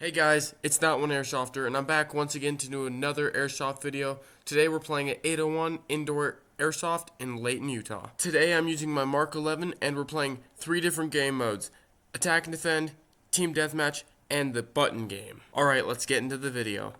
Hey guys, it's Not One Airsofter, and I'm back once again to do another airsoft video. Today we're playing at 801 Indoor Airsoft in Layton, Utah. Today I'm using my Mark 11 and we're playing 3 different game modes: Attack and Defend, Team Deathmatch, and the Button game. Alright, let's get into the video.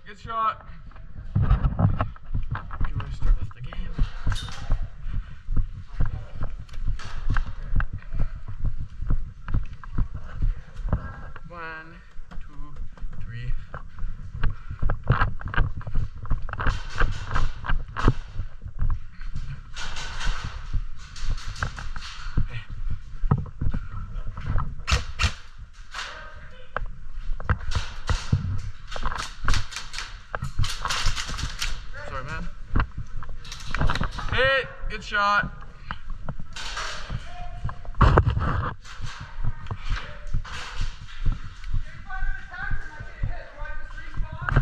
Good shot. You want to start off the game? One, two, three. Sorry, man. Hit. Good shot.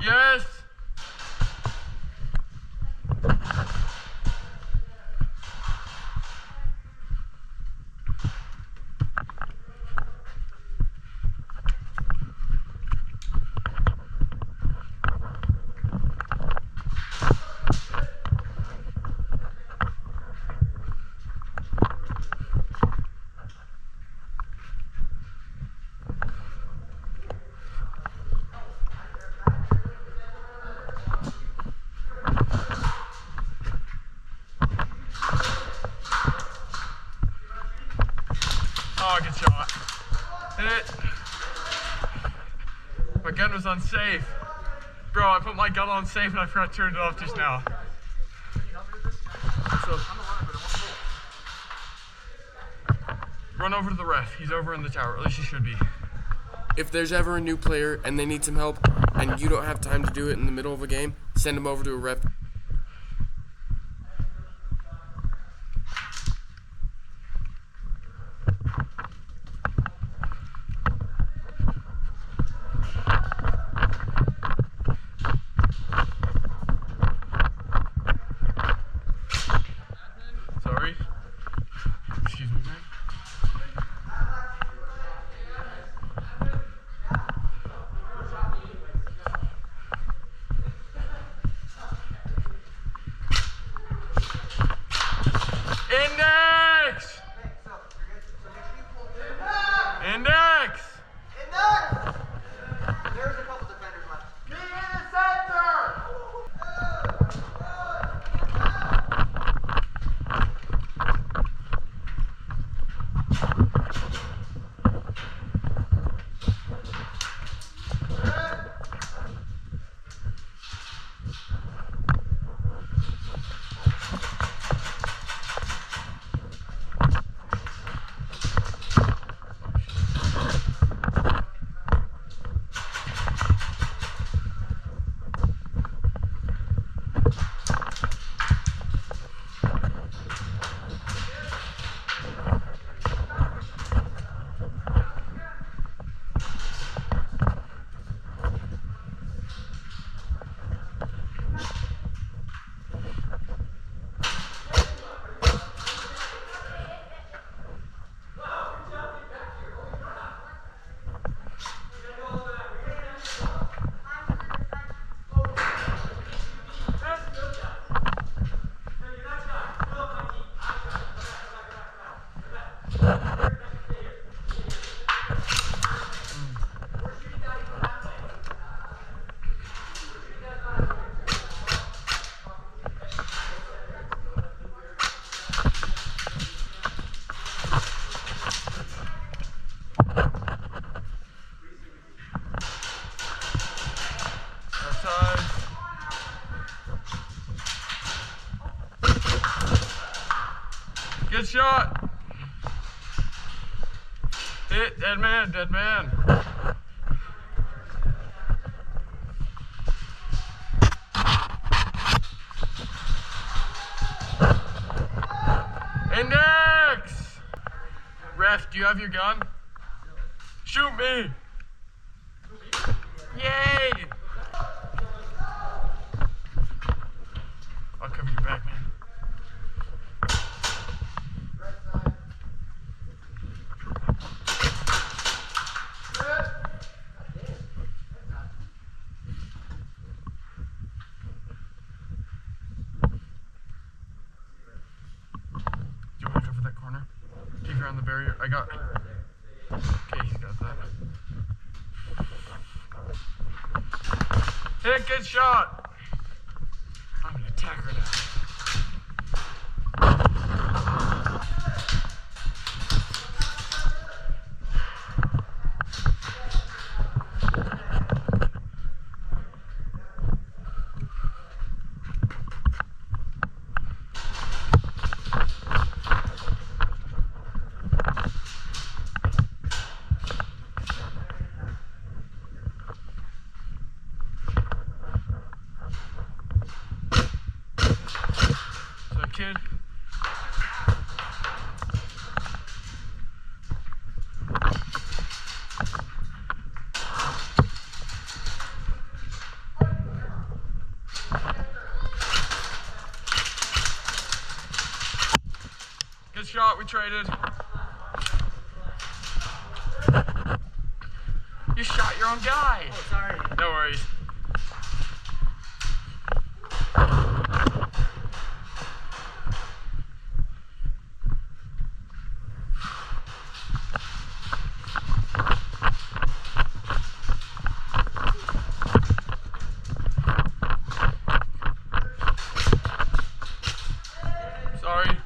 Yes. Oh, good shot. Hit. My gun was unsafe. Bro, I put my gun on safe and I forgot to turn it off just now. So, run over to the ref. He's over in the tower. At least he should be. If there's ever a new player and they need some help and you don't have time to do it in the middle of a game, send them over to a ref. Sorry. Excuse me, man. Index! Index! There's a couple defenders left. Be in the center! Good shot. Hit, dead man, dead man. Do you have your gun? Shoot me! Yay! I'll cover your back, man. Do you want to cover that corner? Keep around the barrier. I got. Okay, he's got that. Hit, good shot. I'm an attacker now. Kid. Good shot, we traded. You shot your own guy. Oh, sorry. No worries. Sorry.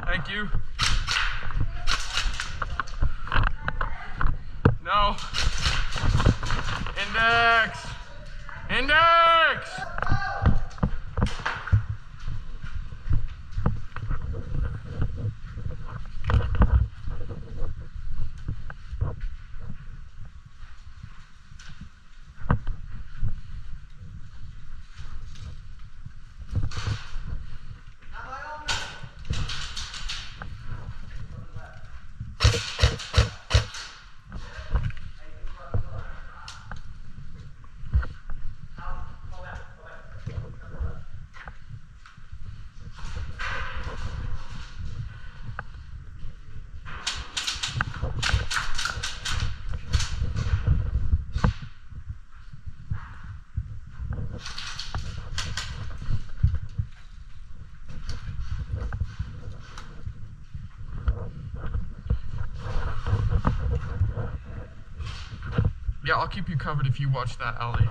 Thank you. No. Index. Index. Yeah, I'll keep you covered if you watch that alley.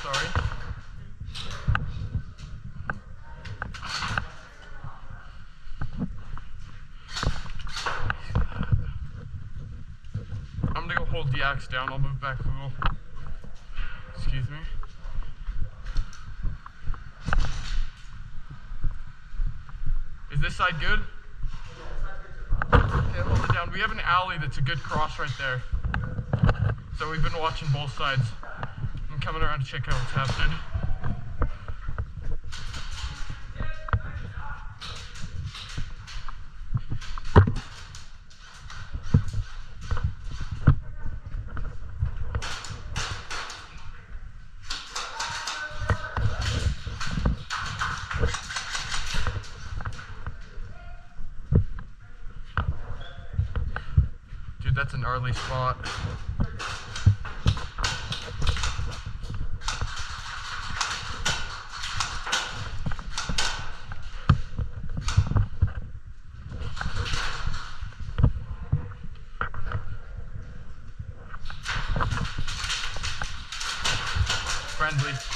Sorry. I'm gonna go hold the axe down. I'll move back a little. Excuse me. Is this side good? Okay, hold it down. We have an alley that's a good cross right there. So we've been watching both sides. I'm coming around to check out what's happening. Dude, that's a gnarly spot.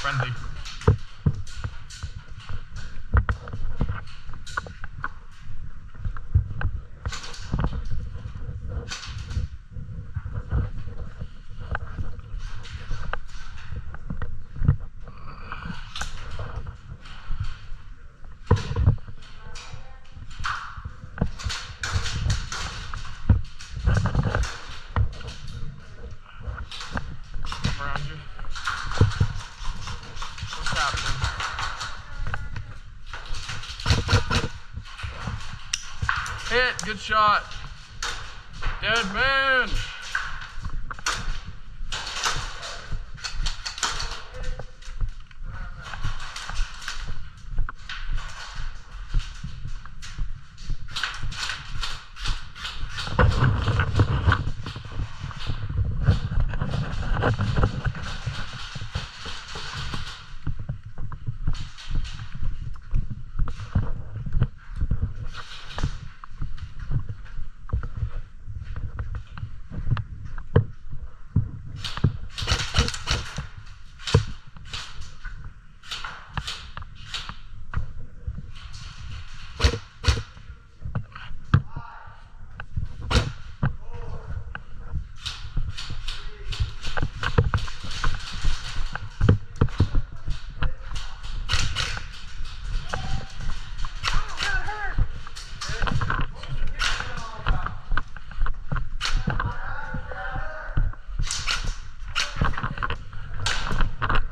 Friendly. good shot. Dead man.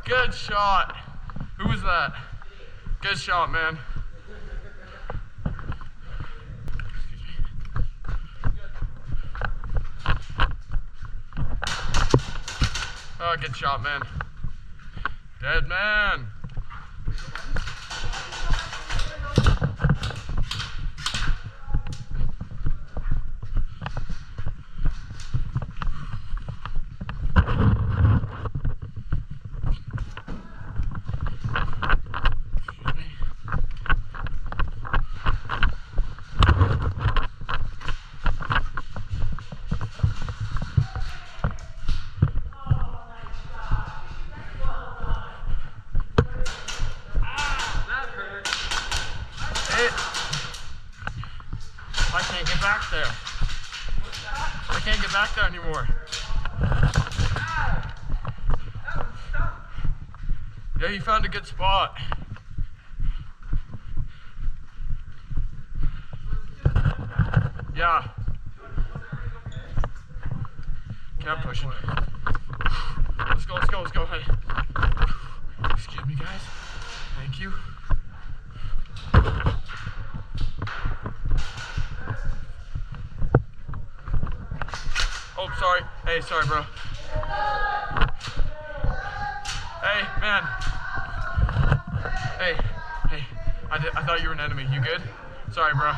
Good shot. Who was that? Good shot, man. Oh, good shot, man. Dead man. I can't get back there. I can't get back there anymore. Yeah, you found a good spot. Yeah. Okay, I'm pushing. Let's go, let's go, let's go. Hey. Excuse me, guys. Thank you. Oh, sorry. Hey, sorry, bro. Hey, man. Hey, hey. I thought you were an enemy. You good? Sorry, bro.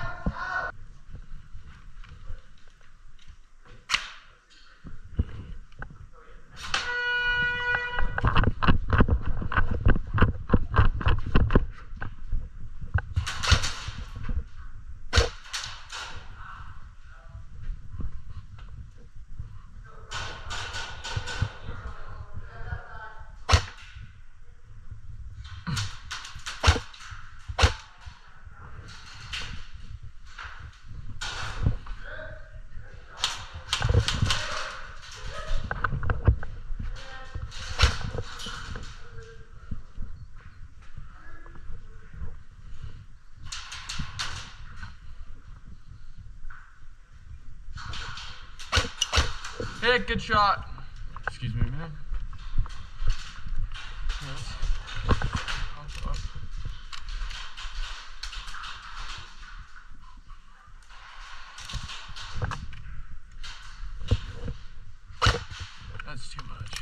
Hey, good shot. Excuse me, man. Yes. Up. That's too much.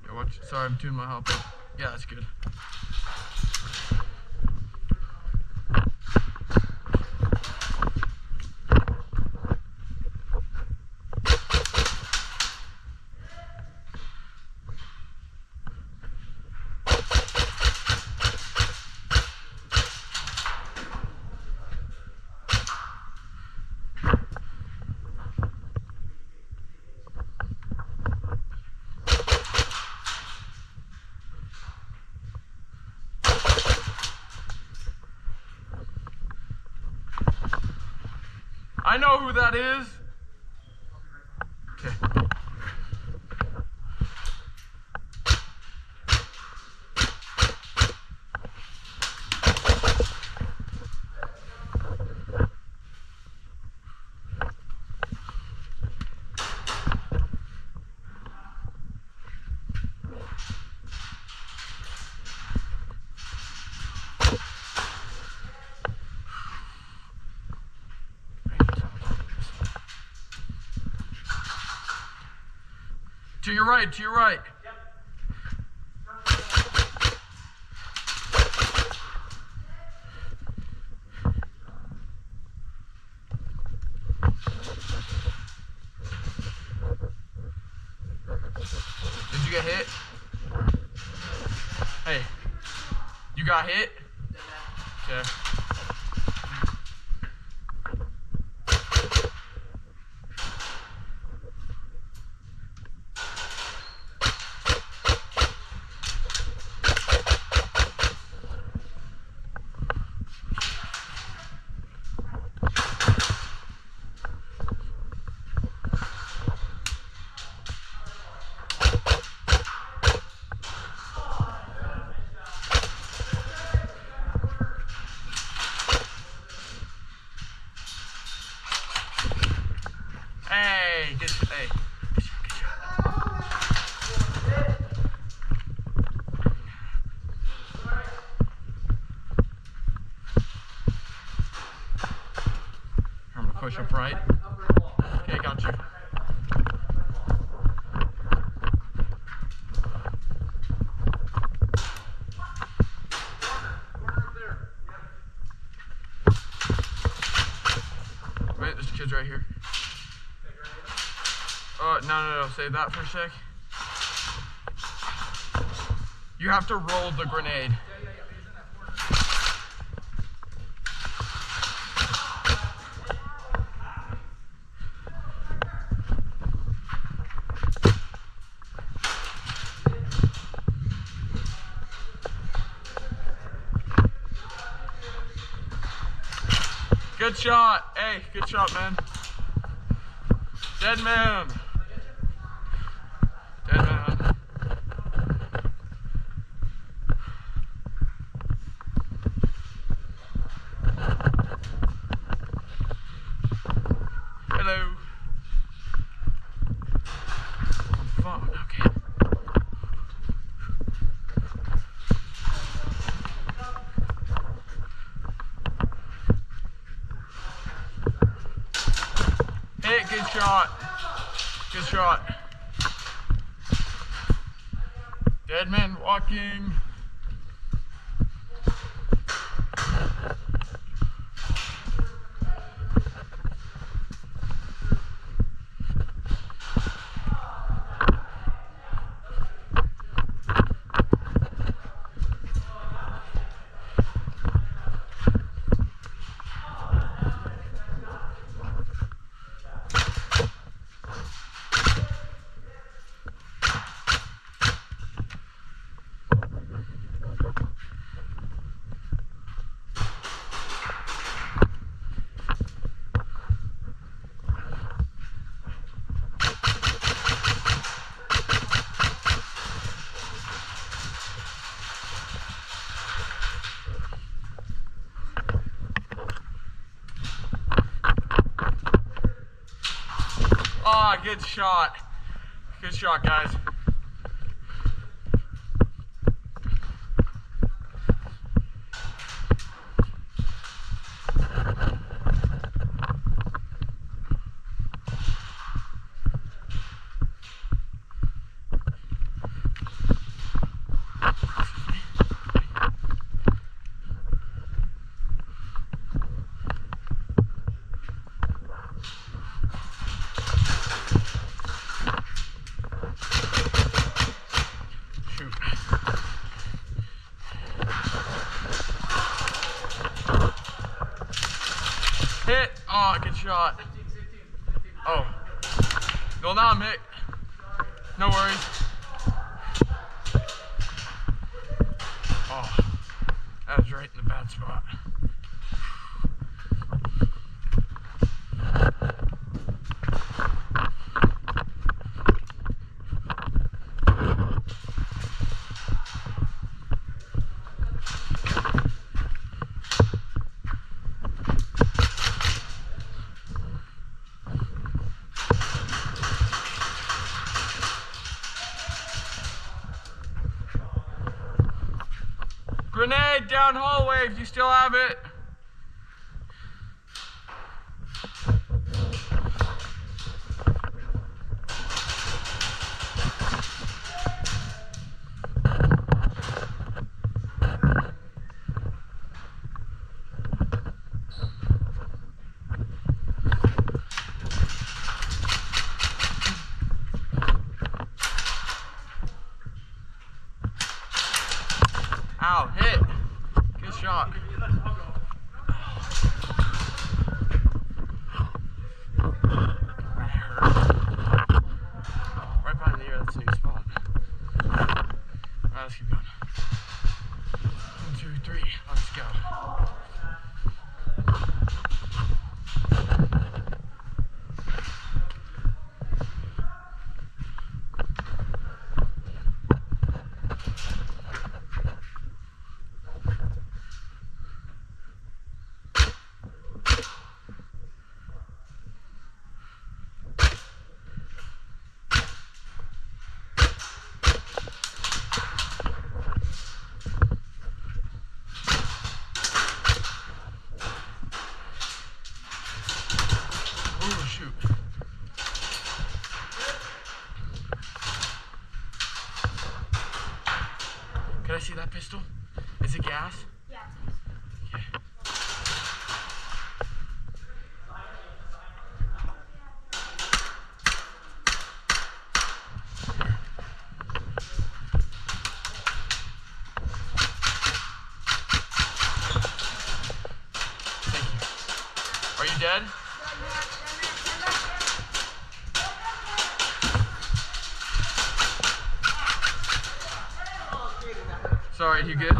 Yeah, watch. Sorry, I'm tuning my hop up. Yeah, that's good. I know who that is. Okay. To your right, to your right. Did you get hit? Hey, you got hit? Okay. Hey, good shot. Hey. Good shot, good shot. I'm gonna push up right. Okay, got you. Wait, there's kids right here. No, save that for a sec. You have to roll the grenade. Good shot. Hey, good shot, man. Dead man. Dead man. Hello. Oh, fuck. Okay. Hey, good shot. Good shot. Dead man walking. Ah, good shot. Good shot, guys. Hit. Oh, good shot. Oh. No, not Mick. No worries. Oh, that was right in the bad spot. Grenade down hallway if you still have it. shoot. Can I see that pistol? Is it gas? Yeah. Okay. Thank you. Are you dead? Sorry, you good?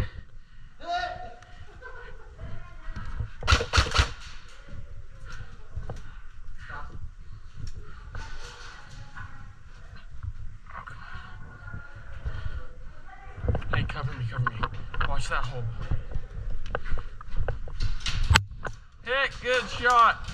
Hey, cover me, cover me. Watch that hole. Hit, good shot.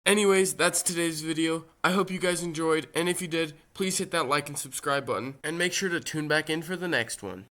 Anyways, that's today's video. I hope you guys enjoyed, and if you did, please hit that like and subscribe button, and make sure to tune back in for the next one.